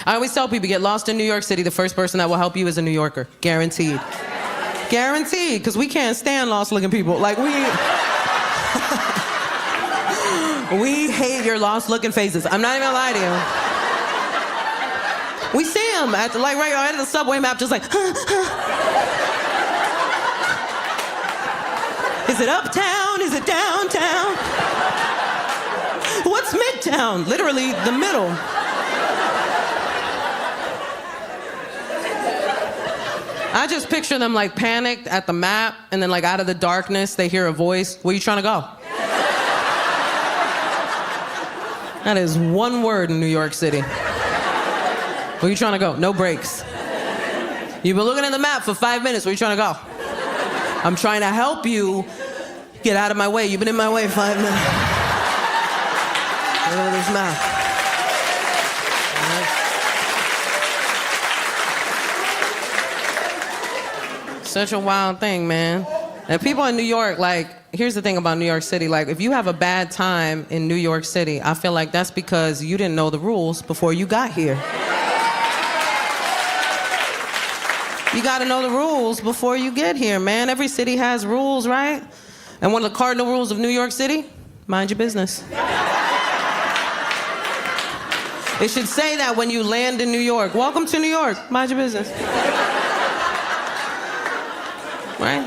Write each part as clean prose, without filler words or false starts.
I always tell people, get lost in New York City, the first person that will help you is a New Yorker. Guaranteed. Guaranteed, because we can't stand lost-looking people. Like, we hate your lost-looking faces. I'm not even gonna lie to you. We see them at the, like, right at the subway map, just like, Is it uptown? Is it downtown? What's midtown? Literally the middle. I just picture them like panicked at the map, and then like out of the darkness, they hear a voice. Where you trying to go? That is one word in New York City. Where you trying to go? No breaks. You've been looking at the map for 5 minutes. Where you trying to go? I'm trying to help you get out of my way. You've been in my way 5 minutes. Look at this map. Such a wild thing, man. And people in New York, like, here's the thing about New York City. Like, if you have a bad time in New York City, I feel like that's because you didn't know the rules before you got here. You gotta know the rules before you get here, man. Every city has rules, right? And one of the cardinal rules of New York City, mind your business. It should say that when you land in New York. Welcome to New York, mind your business. Right?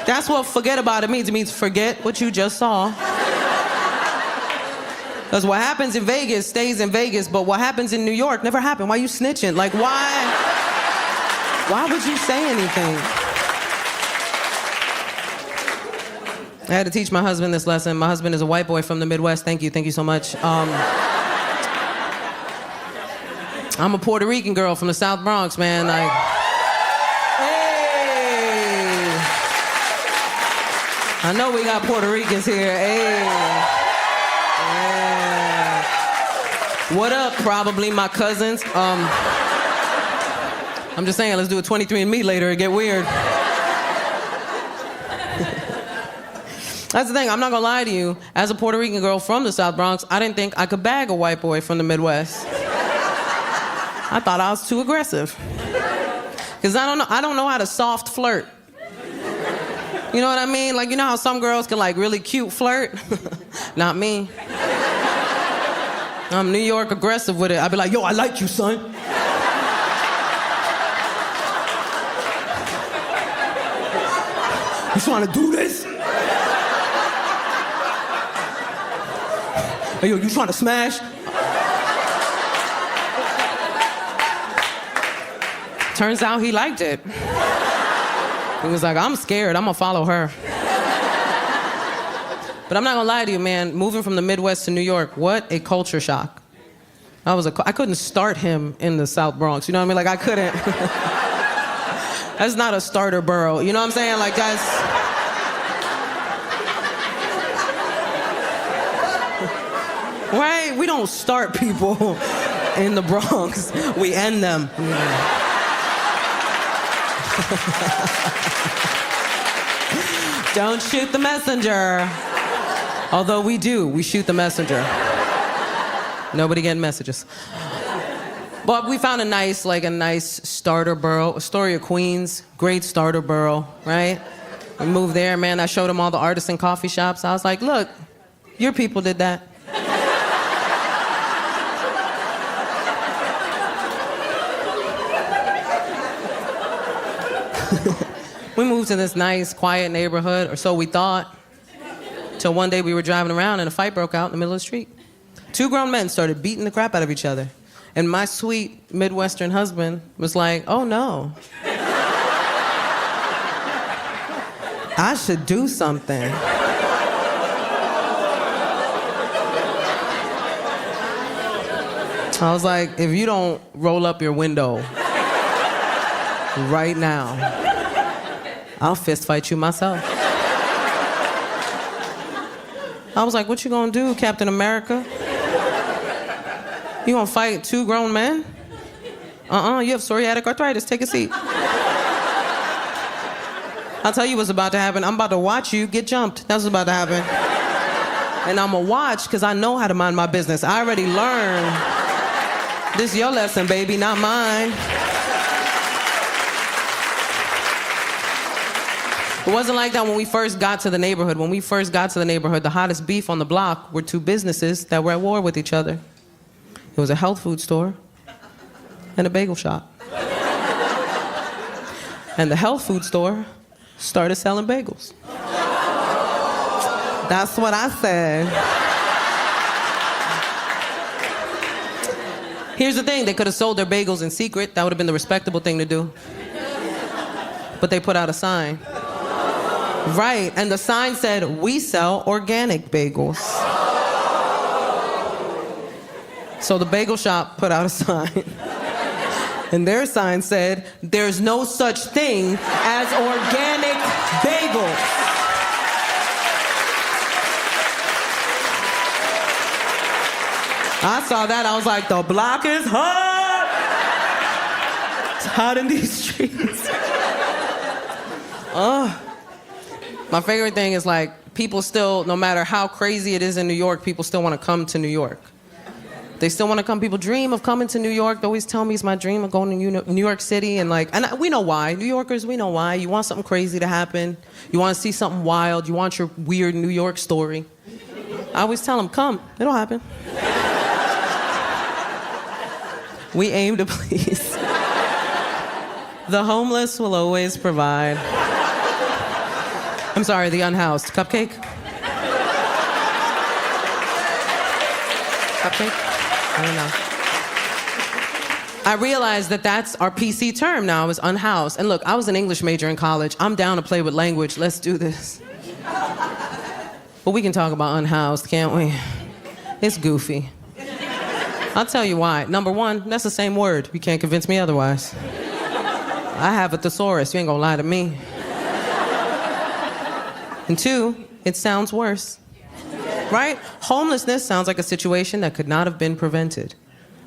That's what forget about it means. It means forget what you just saw. Because what happens in Vegas stays in Vegas, but what happens in New York never happened. Why you snitching? Like, why would you say anything? I had to teach my husband this lesson. My husband is a white boy from the Midwest. Thank you so much. I'm a Puerto Rican girl from the South Bronx, man. Like, I know we got Puerto Ricans here. Hey. Yeah. What up, probably my cousins? I'm just saying, let's do a 23andMe later and get weird. That's the thing, I'm not gonna lie to you. As a Puerto Rican girl from the South Bronx, I didn't think I could bag a white boy from the Midwest. I thought I was too aggressive. Because I don't know how to soft flirt. You know what I mean? Like, you know how some girls can, like, really cute flirt? Not me. I'm New York aggressive with it. I'd be like, yo, I like you, son. You trying to do this? Hey, yo, you trying to smash? Turns out he liked it. He was like, I'm scared, I'm gonna follow her. But I'm not gonna lie to you, man, moving from the Midwest to New York, what a culture shock. I couldn't start him in the South Bronx, you know what I mean? Like, I couldn't. That's not a starter borough, you know what I'm saying? Like, that's... Right? We don't start people in the Bronx, we end them. Don't shoot the messenger. Although we do, we shoot the messenger. Nobody getting messages. But we found a nice starter borough, Astoria, Queens, great starter borough, right? We moved there, man, I showed him all the artisan coffee shops. I was like, look, your people did that. We moved to this nice, quiet neighborhood, or so we thought, till one day we were driving around and a fight broke out in the middle of the street. 2 grown men started beating the crap out of each other. And my sweet Midwestern husband was like, oh no. I should do something. I was like, if you don't roll up your window right now, I'll fist fight you myself. I was like, what you gonna do, Captain America? You gonna fight 2 grown men? You have psoriatic arthritis, take a seat. I'll tell you what's about to happen. I'm about to watch you get jumped. That's what's about to happen. And I'm gonna watch, because I know how to mind my business. I already learned This is your lesson, baby, not mine. It wasn't like that when we first got to the neighborhood. When we first got to the neighborhood, the hottest beef on the block were two businesses that were at war with each other. It was a health food store and a bagel shop. And the health food store started selling bagels. That's what I said. Here's the thing, they could have sold their bagels in secret. That would have been the respectable thing to do. But they put out a sign. Right, and the sign said, "We sell organic bagels." So the bagel shop put out a sign. And their sign said, "There's no such thing as organic bagels." I saw that, I was like, the block is hot. It's hot in these streets. My favorite thing is like, people still, no matter how crazy it is in New York, people still want to come to New York. They still want to come. People dream of coming to New York. They always tell me it's my dream of going to New York City. And we know why. New Yorkers, we know why. You want something crazy to happen. You want to see something wild. You want your weird New York story. I always tell them, come. It'll happen. We aim to please. The homeless will always provide. I'm sorry, the unhoused. Cupcake? Cupcake? I don't know. I realized that that's our PC term now, is unhoused. And look, I was an English major in college. I'm down to play with language. Let's do this. But we can talk about unhoused, can't we? It's goofy. I'll tell you why. Number one, that's the same word. You can't convince me otherwise. I have a thesaurus. You ain't gonna lie to me. And two, it sounds worse. Right? Homelessness sounds like a situation that could not have been prevented.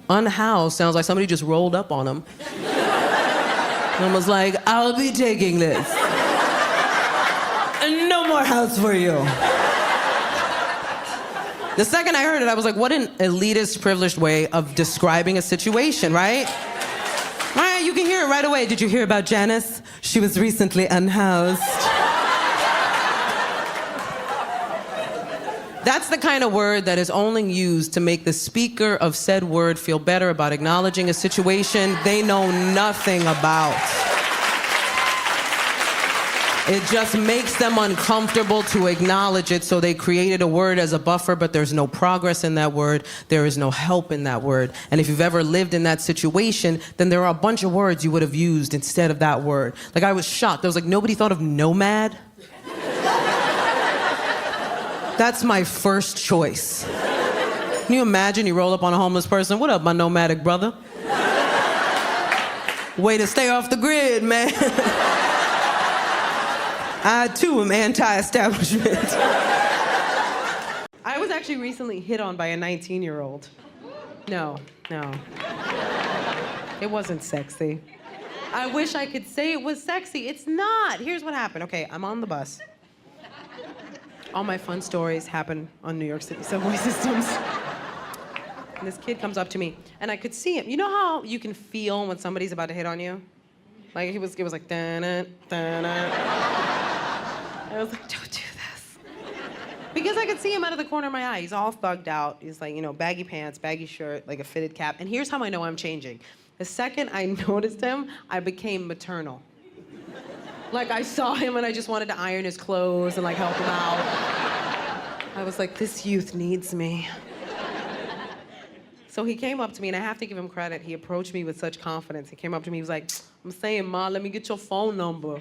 Unhoused sounds like somebody just rolled up on them and was like, "I'll be taking this. And no more house for you." The second I heard it, I was like, what an elitist, privileged way of describing a situation, right? Right, you can hear it right away. Did you hear about Janice? She was recently unhoused. That's the kind of word that is only used to make the speaker of said word feel better about acknowledging a situation they know nothing about. It just makes them uncomfortable to acknowledge it, so they created a word as a buffer, but there's no progress in that word. There is no help in that word. And if you've ever lived in that situation, then there are a bunch of words you would have used instead of that word. Like, I was shocked. I was like, nobody thought of nomad? That's my first choice. Can you imagine you roll up on a homeless person? "What up, my nomadic brother?" Way to stay off the grid, man. I, too, am anti-establishment. I was actually recently hit on by a 19-year-old. No. It wasn't sexy. I wish I could say it was sexy. It's not. Here's what happened. Okay, I'm on the bus. All my fun stories happen on New York City subway systems. And this kid comes up to me, and I could see him. You know how you can feel when somebody's about to hit on you? Like, it was like, dun-dun, dun-dun. I was like, don't do this. Because I could see him out of the corner of my eye. He's all thugged out. He's like, baggy pants, baggy shirt, like a fitted cap. And here's how I know I'm changing. The second I noticed him, I became maternal. Like, I saw him and I just wanted to iron his clothes and like help him out. I was like, this youth needs me. So he came up to me, and I have to give him credit. He approached me with such confidence. He came up to me, he was like, "I'm saying, Ma, let me get your phone number."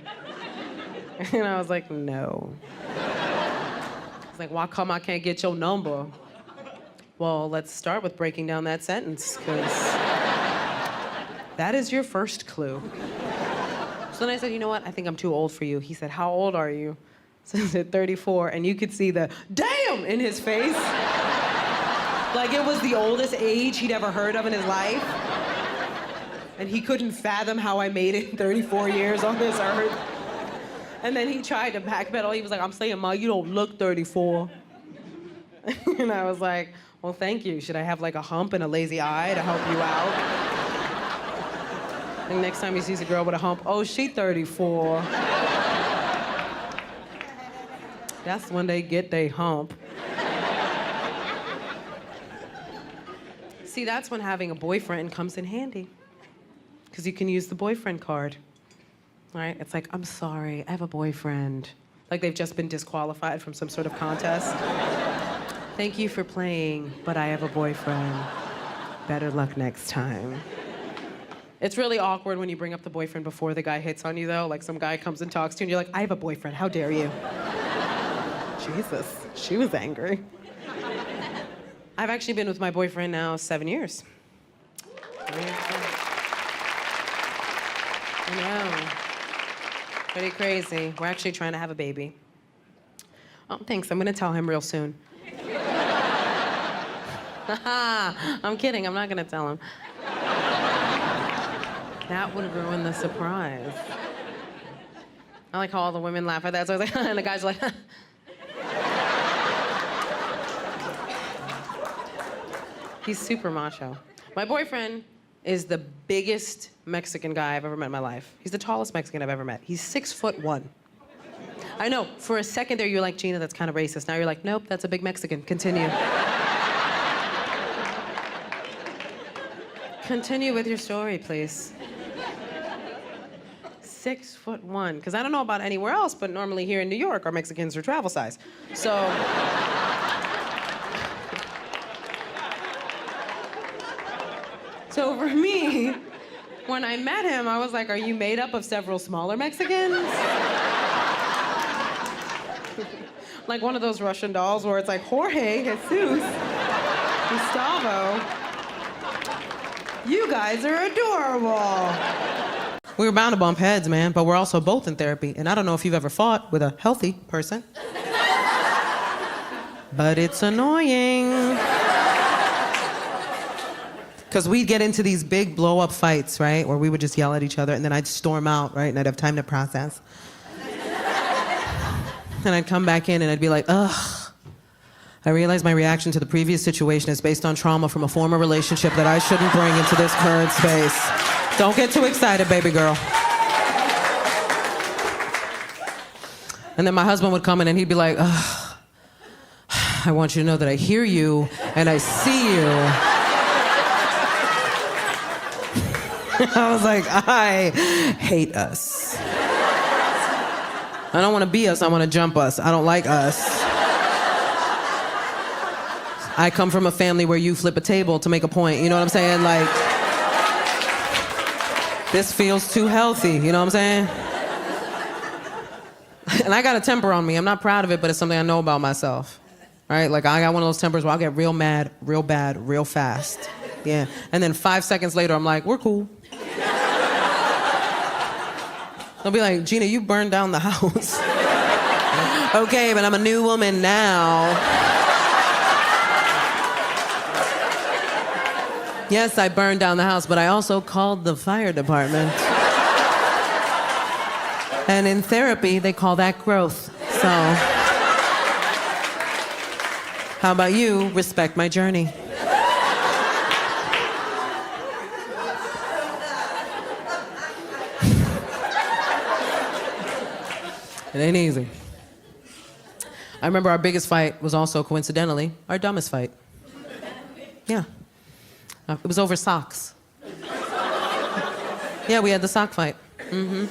And I was like, no. He's like, "Why come I can't get your number?" Well, let's start with breaking down that sentence, because that is your first clue. So then I said, "You know what? I think I'm too old for you." He said, "How old are you?" So I said, 34, and you could see the damn in his face. Like it was the oldest age he'd ever heard of in his life. And he couldn't fathom how I made it 34 years on this earth. And then he tried to backpedal. He was like, "I'm saying, Ma, you don't look 34. And I was like, Well, thank you. Should I have like a hump and a lazy eye to help you out? And next time he sees a girl with a hump, oh, she 34. That's when they get they hump. See, that's when having a boyfriend comes in handy. Because you can use the boyfriend card. Right? It's like, I'm sorry, I have a boyfriend. Like they've just been disqualified from some sort of contest. Thank you for playing, but I have a boyfriend. Better luck next time. It's really awkward when you bring up the boyfriend before the guy hits on you, though. Like some guy comes and talks to you, and you're like, I have a boyfriend, how dare you? Jesus, she was angry. I've actually been with my boyfriend now 7 years. I know. Pretty crazy. We're actually trying to have a baby. Oh, thanks. I'm gonna tell him real soon. I'm kidding. I'm not gonna tell him. That would ruin the surprise. I like how all the women laugh at that. So I was like, and the guys are like, He's super macho. My boyfriend is the biggest Mexican guy I've ever met in my life. He's the tallest Mexican I've ever met. He's 6'1". I know, for a second there you're like, Gina, that's kind of racist. Now you're like, nope, that's a big Mexican. Continue. Continue with your story, please. 6'1", because I don't know about anywhere else, but normally here in New York, our Mexicans are travel size. So for me, when I met him, I was like, are you made up of several smaller Mexicans? Like one of those Russian dolls where it's like Jorge, Jesus, Gustavo. You guys are adorable. We were bound to bump heads, man, but we're also both in therapy. And I don't know if you've ever fought with a healthy person. But it's annoying. Because we'd get into these big blow-up fights, right? Where we would just yell at each other, and then I'd storm out, right? And I'd have time to process. And I'd come back in, and I'd be like, ugh. I realize my reaction to the previous situation is based on trauma from a former relationship that I shouldn't bring into this current space. Don't get too excited, baby girl. And then my husband would come in, and he'd be like, ugh. I want you to know that I hear you, and I see you. I was like, I hate us. I don't want to be us, I want to jump us. I don't like us. I come from a family where you flip a table to make a point, you know what I'm saying? Like, this feels too healthy, you know what I'm saying? And I got a temper on me. I'm not proud of it, but it's something I know about myself. Right? Like, I got one of those tempers where I'll get real mad, real bad, real fast. Yeah. And then 5 seconds later, I'm like, we're cool. They'll be like, Gina, you burned down the house. Okay, but I'm a new woman now. Yes, I burned down the house, but I also called the fire department. And in therapy, they call that growth. So, how about you respect my journey? It ain't easy. I remember our biggest fight was also, coincidentally, our dumbest fight. Yeah. It was over socks. Yeah, we had the sock fight. Mm-hmm.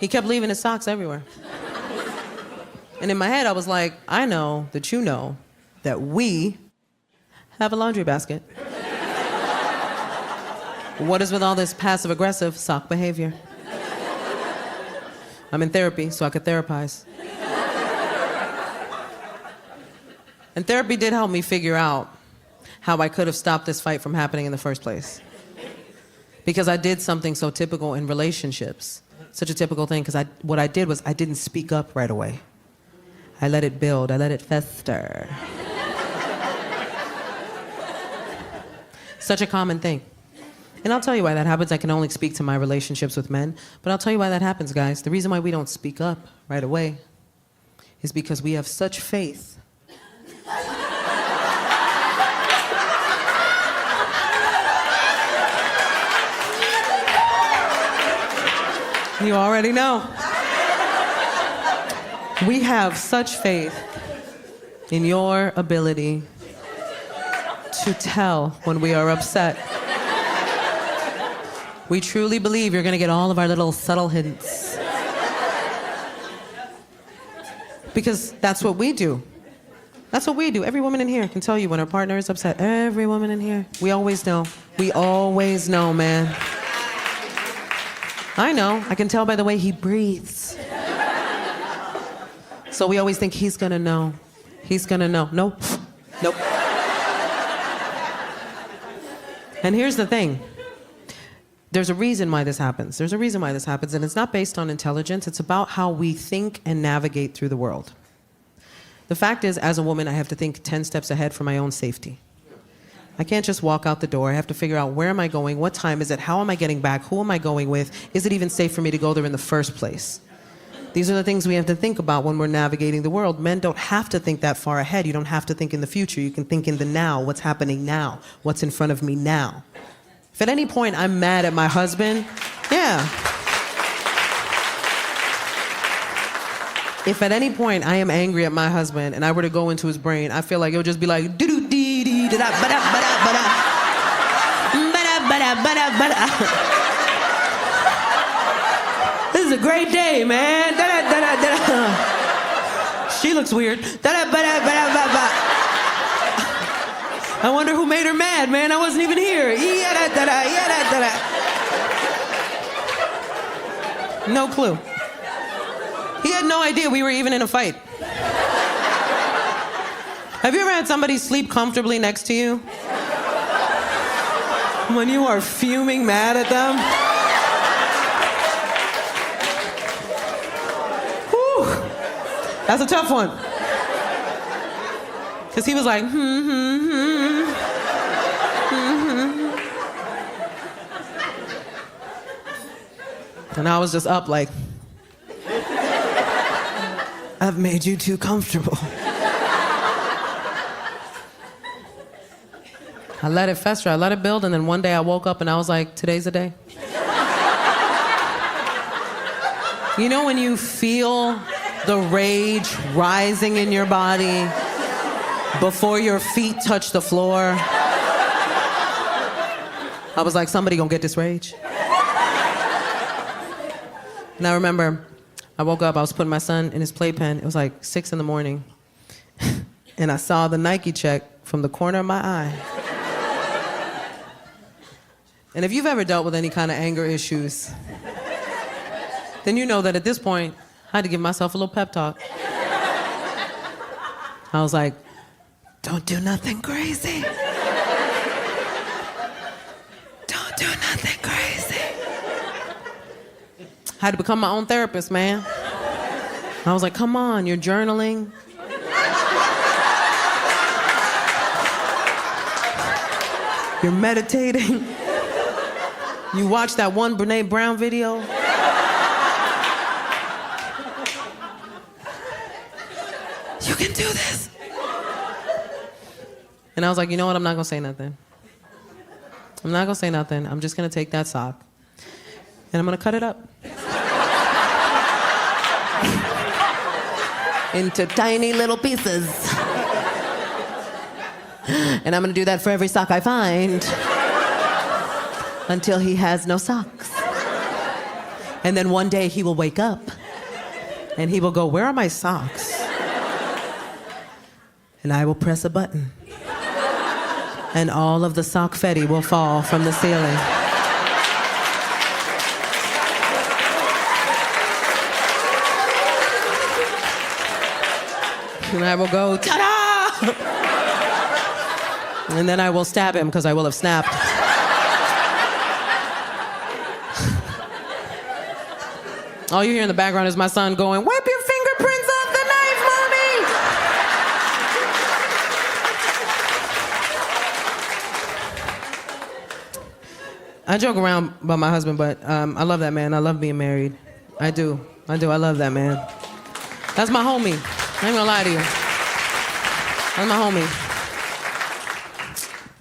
He kept leaving his socks everywhere. And in my head, I was like, I know that you know that we have a laundry basket. What is with all this passive-aggressive sock behavior? I'm in therapy, so I could therapize. And therapy did help me figure out how I could have stopped this fight from happening in the first place. Because I did something so typical in relationships. Such a typical thing, because what I did was I didn't speak up right away. I let it build, I let it fester. Such a common thing. And I'll tell you why that happens. I can only speak to my relationships with men, but I'll tell you why that happens, guys. The reason why we don't speak up right away is because we have such faith You already know. We have such faith in your ability to tell when we are upset. We truly believe you're gonna get all of our little subtle hints. Because that's what we do. That's what we do. Every woman in here can tell you when her partner is upset. Every woman in here. We always know. We always know, man. I know. I can tell by the way he breathes. So we always think he's gonna know. He's gonna know. Nope. Nope. And here's the thing. There's a reason why this happens. There's a reason why this happens, and it's not based on intelligence. It's about how we think and navigate through the world. The fact is, as a woman, I have to think 10 steps ahead for my own safety. I can't just walk out the door. I have to figure out where am I going, what time is it, how am I getting back, who am I going with, is it even safe for me to go there in the first place? These are the things we have to think about when we're navigating the world. Men don't have to think that far ahead. You don't have to think in the future. You can think in the now, what's happening now, what's in front of me now. If at any point I'm mad at my husband, yeah. If at any point I am angry at my husband and I were to go into his brain, I feel like it would just be like, doo-doo-dee-dee-da-da, ba-da-ba-da-ba-da. Ba-da-ba-da-ba-da-ba-da. This is a great day, man. Da-da-da-da-da. She looks weird. Da-da-ba-da-ba-da-ba-ba. I wonder who made her mad, man. I wasn't even here. Ya-da-da-da, ya-da-da-da. No clue. He had no idea we were even in a fight. Have you ever had somebody sleep comfortably next to you? When you are fuming mad at them? Whew. That's a tough one. Because he was like, And I was just up like, I've made you too comfortable. I let it fester, I let it build, and then one day I woke up and I was like, today's the day. You know when you feel the rage rising in your body before your feet touch the floor? I was like, somebody gonna get this rage. And I remember I woke up, I was putting my son in his playpen. It was like 6 a.m. And I saw the Nike check from the corner of my eye. And if you've ever dealt with any kind of anger issues, then you know that at this point, I had to give myself a little pep talk. I was like, don't do nothing crazy. Don't do nothing crazy. I had to become my own therapist, man. I was like, come on, you're journaling. You're meditating. You watch that one Brene Brown video. You can do this. And I was like, you know what? I'm not gonna say nothing. I'm not gonna say nothing. I'm just gonna take that sock and I'm gonna cut it up into tiny little pieces. And I'm gonna do that for every sock I find until he has no socks. And then one day he will wake up and he will go, where are my socks? And I will press a button and all of the sock confetti will fall from the ceiling. And I will go, ta-da! And then I will stab him because I will have snapped. All you hear in the background is my son going, wipe your fingerprints off the knife, Mommy! I joke around about my husband, but I love that man. I love being married. I do. I love that man. That's my homie. I ain't gonna lie to you. That's my homie.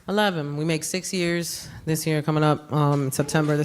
I love him. We make 6 years this year coming up, this September.